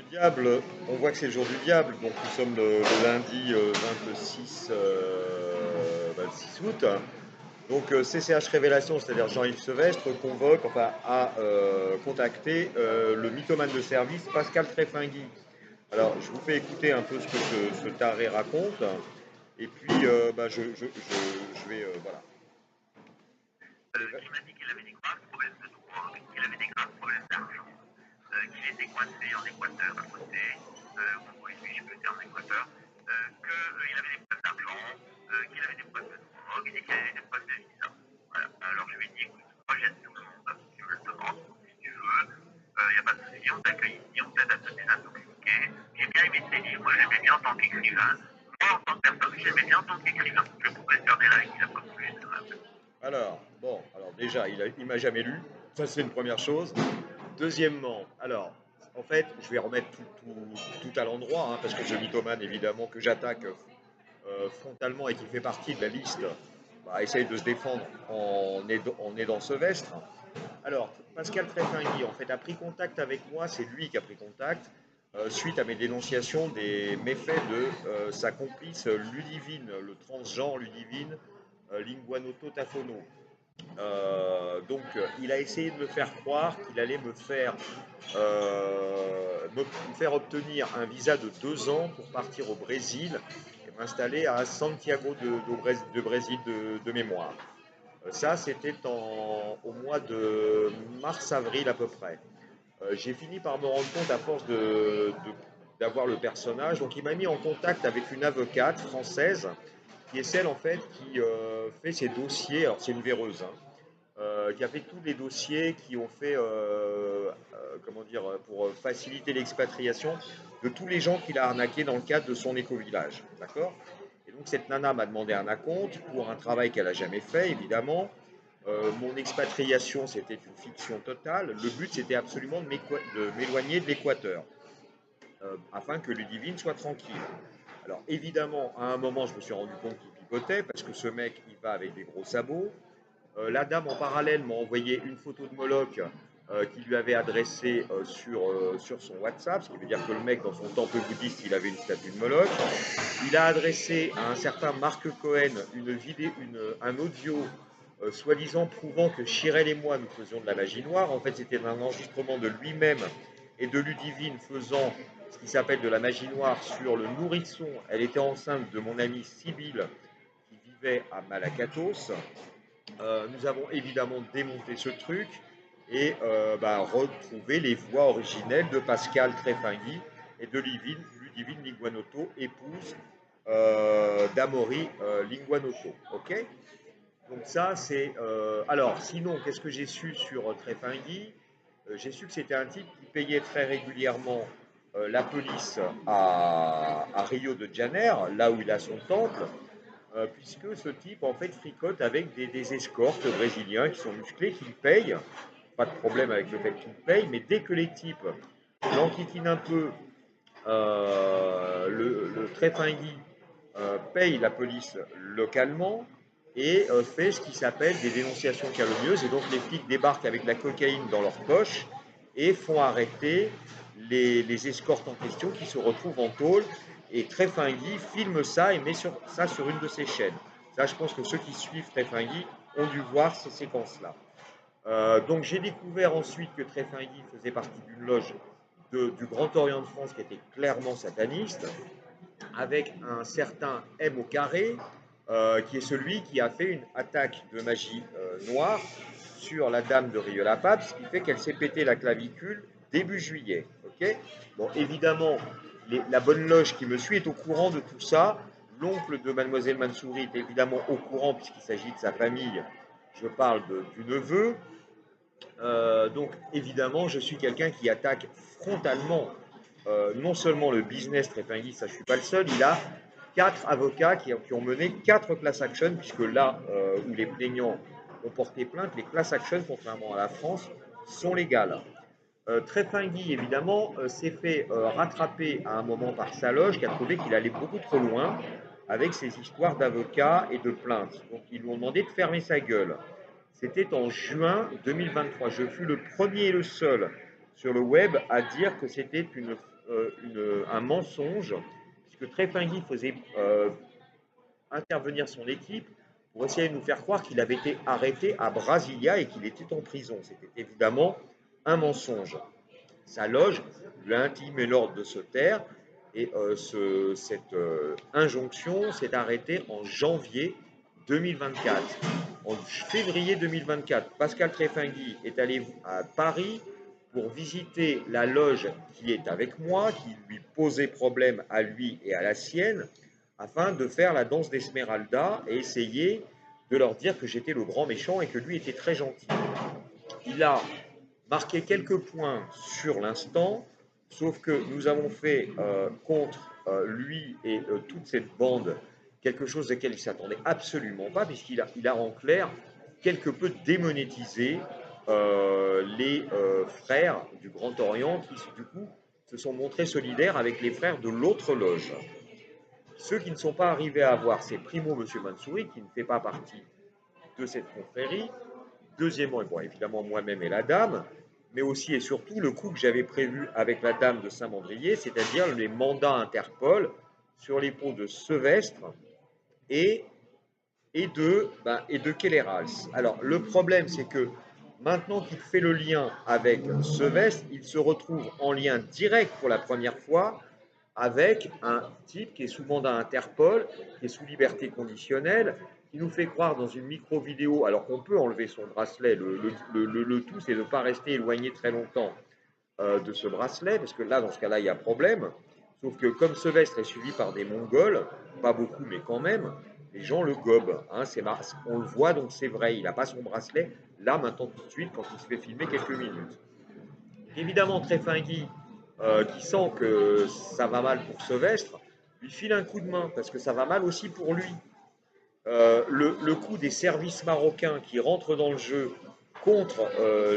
diable, on voit que c'est le jour du diable, donc nous sommes le lundi 26, le 6 août. Donc CCH Révélation, c'est-à-dire Jean-Yves Sevestre, convoque, enfin a contacté le mythomane de service Pascal Tréfingui. Alors je vous fais écouter un peu ce que ce taré raconte, et puis je vais, voilà. Allez, Qui m'a dit qu'il avait des graves problèmes de drogue, qu'il avait des graves problèmes d'argent, qu'il était coincé en Équateur à côté, oui, oui, je peux dire en Équateur, qu'il avait des problèmes d'argent, qu'il avait des problèmes de drogue et qu'il avait des problèmes de visa. Voilà. Alors je lui ai dit, écoute, moi j'aide tout le monde, tu me le demandes, si tu veux, il n'y a pas de souci, on t'accueille ici, on t'aide à te désintoxiquer. J'ai bien aimé tes livres, moi j'aimais bien en tant qu'écrivain. Moi en tant que personne, j'aimais bien en tant qu'écrivain. Je pourrais faire des likes, il n'a pas plus. alors déjà, il m'a jamais lu, ça c'est une première chose. Deuxièmement, alors, en fait, je vais remettre tout à l'endroit, hein, parce que ce mythomane, évidemment, que j'attaque frontalement et qui fait partie de la liste, bah, essaye de se défendre en aidant Sevestre. Alors, Pascal Tréfingui, en fait, a pris contact avec moi, c'est lui qui a pris contact, suite à mes dénonciations des méfaits de sa complice Ludivine, le transgenre Ludivine Linguanotto Tafono. Il a essayé de me faire croire qu'il allait me faire obtenir un visa de 2 ans pour partir au Brésil et m'installer à Santiago de Brésil de mémoire. Ça, c'était au mois de mars-avril à peu près. J'ai fini par me rendre compte à force d'avoir le personnage. Donc il m'a mis en contact avec une avocate française qui est celle en fait qui fait ses dossiers. Alors c'est une véreuse, hein, qui a fait tous les dossiers qui ont fait, comment dire, pour faciliter l'expatriation de tous les gens qu'il a arnaqués dans le cadre de son éco-village. D'accord. Et donc cette nana m'a demandé un acompte pour un travail qu'elle n'a jamais fait, évidemment. Mon expatriation, c'était une fiction totale. Le but, c'était absolument de m'éloigner de l'Équateur, afin que Ludivine soit tranquille. Alors évidemment, à un moment, je me suis rendu compte qu'il pipotait, parce que ce mec, il va avec des gros sabots. La dame en parallèle m'a envoyé une photo de Moloch qu'il lui avait adressée sur son WhatsApp, ce qui veut dire que le mec, dans son temple bouddhiste, il avait une statue de Moloch. Il a adressé à un certain Marc Cohen un audio soi-disant prouvant que Chirel et moi, nous faisions de la magie noire. En fait, c'était un enregistrement de lui-même et de Ludivine faisant ce qui s'appelle de la magie noire sur le nourrisson. Elle était enceinte de mon amie Sibylle qui vivait à Malacatos. Nous avons évidemment démonté ce truc et retrouvé les voix originelles de Pascal Tréfingui et de Ludivine Linguanotto, épouse d'Amaury Linguanotto. Ok. Donc ça, c'est... alors, sinon, qu'est-ce que j'ai su sur Tréfingui? J'ai su que c'était un type qui payait très régulièrement la police à Rio de Janeiro, là où il a son temple, puisque ce type en fait fricote avec des escortes brésiliens qui sont musclés, qui le payent. Pas de problème avec le fait qu'ils le payent, mais dès que les types l'enquiquinent un peu, le Tréfingui paye la police localement et fait ce qui s'appelle des dénonciations calomnieuses. Et donc les flics débarquent avec la cocaïne dans leur poche et font arrêter les escortes en question qui se retrouvent en tôle. Et Tréfingui filme ça et met ça sur une de ses chaînes. Ça, je pense que ceux qui suivent Tréfingui ont dû voir ces séquences-là. Donc j'ai découvert ensuite que Tréfingui faisait partie d'une loge du Grand Orient de France qui était clairement sataniste, avec un certain M au carré, qui est celui qui a fait une attaque de magie noire sur la dame de Rieux-la-Pape, ce qui fait qu'elle s'est pété la clavicule début juillet. Ok. Bon, évidemment, la bonne loge qui me suit est au courant de tout ça. L'oncle de mademoiselle Mansouri est évidemment au courant puisqu'il s'agit de sa famille. Je parle du neveu. Donc évidemment, je suis quelqu'un qui attaque frontalement non seulement le business Trépingui, ça je ne suis pas le seul, il a 4 avocats qui ont mené 4 class actions, puisque là où les plaignants ont porté plainte, les class actions, contrairement à la France, sont légales. Trépingui, évidemment, s'est fait rattraper à un moment par sa loge, qui a trouvé qu'il allait beaucoup trop loin avec ses histoires d'avocats et de plaintes. Donc ils lui ont demandé de fermer sa gueule. C'était en juin 2023. Je fus le premier et le seul sur le web à dire que c'était un mensonge, puisque Trefingui faisait intervenir son équipe pour essayer de nous faire croire qu'il avait été arrêté à Brasilia et qu'il était en prison. C'était évidemment un mensonge. Sa loge lui a intimé l'ordre de se taire et cette injonction s'est arrêtée en janvier 2024. En février 2024, Pascal Trefingui est allé à Paris pour visiter la loge qui est avec moi, qui lui posait problème à lui et à la sienne, afin de faire la danse d'Esmeralda et essayer de leur dire que j'étais le grand méchant et que lui était très gentil. Il a marqué quelques points sur l'instant, sauf que nous avons fait contre lui et toute cette bande quelque chose auquel il ne s'attendait absolument pas, puisqu'il a en clair quelque peu démonétisé les frères du Grand Orient qui, du coup, se sont montrés solidaires avec les frères de l'autre loge. Ceux qui ne sont pas arrivés à voir, c'est Primo M. Mansouri, qui ne fait pas partie de cette confrérie. Deuxièmement, bon, évidemment moi-même et la dame, mais aussi et surtout le coup que j'avais prévu avec la dame de Saint-Mandrier, c'est-à-dire les mandats Interpol sur les pots de Sevestre et de Kellerals. Alors le problème, c'est que maintenant qu'il fait le lien avec Sevestre, il se retrouve en lien direct pour la première fois avec un type qui est sous mandat Interpol, qui est sous liberté conditionnelle, qui nous fait croire dans une micro-vidéo, alors qu'on peut enlever son bracelet, le tout c'est de ne pas rester éloigné très longtemps de ce bracelet, parce que là, dans ce cas-là, il y a problème. Sauf que comme Sevestre est suivi par des Mongols, pas beaucoup, mais quand même, les gens le gobent. Hein, on le voit, donc c'est vrai, il n'a pas son bracelet, là, maintenant, tout de suite, quand il se fait filmer quelques minutes. Évidemment, Trefingui, qui sent que ça va mal pour Sevestre, lui file un coup de main, parce que ça va mal aussi pour lui. Le coup des services marocains qui rentrent dans le jeu contre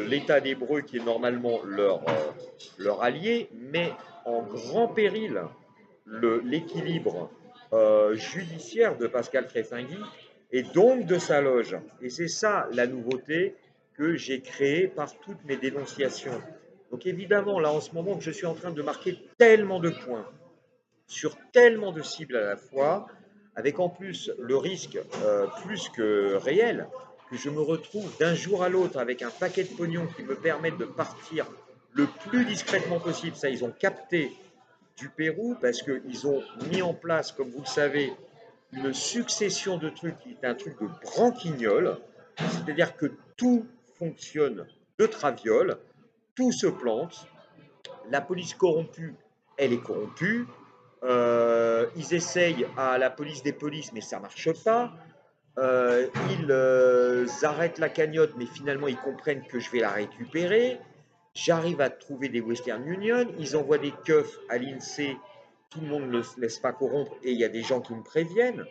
l'État d'Hébreu, qui est normalement leur allié, met en grand péril l'équilibre judiciaire de Pascal Trefingui et donc de sa loge. Et c'est ça la nouveauté que j'ai créée par toutes mes dénonciations. Donc évidemment, là en ce moment, je suis en train de marquer tellement de points sur tellement de cibles à la fois, avec en plus le risque plus que réel, que je me retrouve d'un jour à l'autre avec un paquet de pognon qui me permettent de partir le plus discrètement possible. Ça, ils ont capté du Pérou parce qu'ils ont mis en place, comme vous le savez, une succession de trucs qui est un truc de branquignol, c'est-à-dire que tout fonctionne de traviole, tout se plante, la police corrompue, elle est corrompue, ils essayent à la police des polices, mais ça ne marche pas. Ils arrêtent la cagnotte, mais finalement ils comprennent que je vais la récupérer. J'arrive à trouver des Western Union, ils envoient des keufs à l'INSEE, tout le monde ne se laisse pas corrompre et il y a des gens qui me préviennent.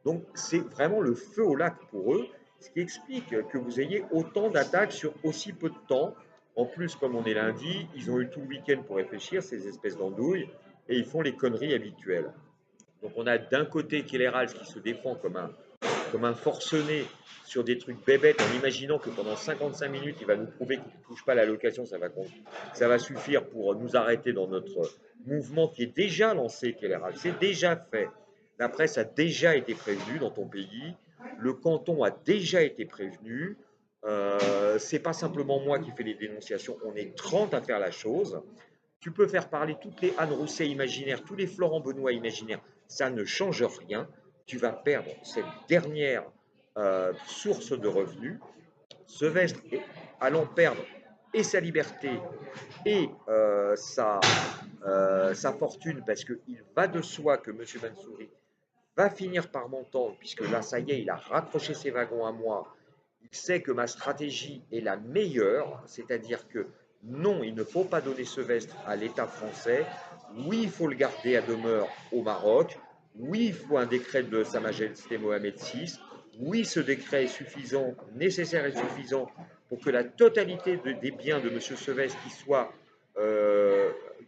Donc c'est vraiment le feu au lac pour eux, ce qui explique que vous ayez autant d'attaques sur aussi peu de temps. En plus, comme on est lundi, ils ont eu tout le week-end pour réfléchir, ces espèces d'andouilles, et ils font les conneries habituelles. Donc on a d'un côté Kellerals qui se défend comme un forcené sur des trucs bébêtes en imaginant que pendant 55 minutes, il va nous prouver qu'il ne touche pas la location, ça va suffire pour nous arrêter dans notre mouvement qui est déjà lancé, Kellerals. C'est déjà fait. La presse a déjà été prévenue dans ton pays. Le canton a déjà été prévenu. C'est pas simplement moi qui fais les dénonciations, on est 30 à faire la chose. Tu peux faire parler toutes les Anne Rousset imaginaires, tous les Florent Benoît imaginaires, ça ne change rien. Tu vas perdre cette dernière source de revenus. Sevestre allant perdre et sa liberté et sa fortune, parce qu'il va de soi que M. Mansouri va finir par m'entendre, puisque là, ça y est, il a raccroché ses wagons à moi. Il sait que ma stratégie est la meilleure, c'est-à-dire que non, il ne faut pas donner Sevestre à l'État français. Oui, il faut le garder à demeure au Maroc. Oui, il faut un décret de Sa Majesté Mohamed VI. Oui, ce décret est suffisant, nécessaire et suffisant pour que la totalité des biens de M. Sevestre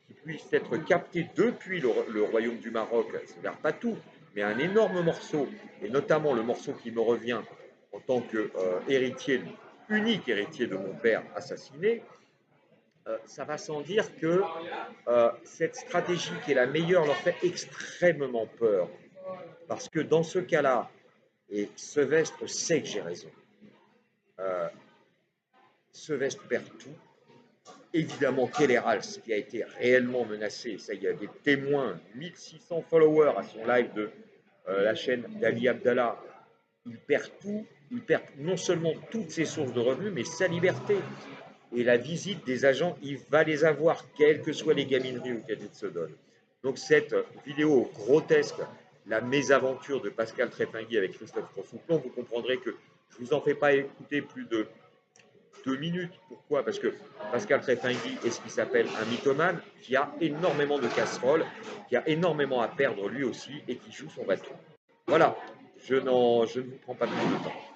qui puissent être captés depuis le Royaume du Maroc, c'est-à-dire pas tout, mais un énorme morceau, et notamment le morceau qui me revient en tant que unique héritier de mon père assassiné, Ça va sans dire que cette stratégie qui est la meilleure leur fait extrêmement peur. Parce que dans ce cas-là, et Sevestre sait que j'ai raison, euh, Sevestre perd tout. Évidemment, Kellerals, qui a été réellement menacé, ça, il y a des témoins, 1600 followers à son live de la chaîne d'Ali Abdallah, il perd tout, il perd non seulement toutes ses sources de revenus, mais sa liberté. Et la visite des agents, il va les avoir, quelles que soient les gamineries auxquelles il se donne. Donc cette vidéo grotesque, la mésaventure de Pascal Trépingui avec Christophe Profouclon, vous comprendrez que je ne vous en fais pas écouter plus de 2 minutes. Pourquoi? Parce que Pascal Trépingui est ce qui s'appelle un mythomane, qui a énormément de casseroles, qui a énormément à perdre lui aussi, et qui joue son bateau. Voilà, je ne vous prends pas plus de temps.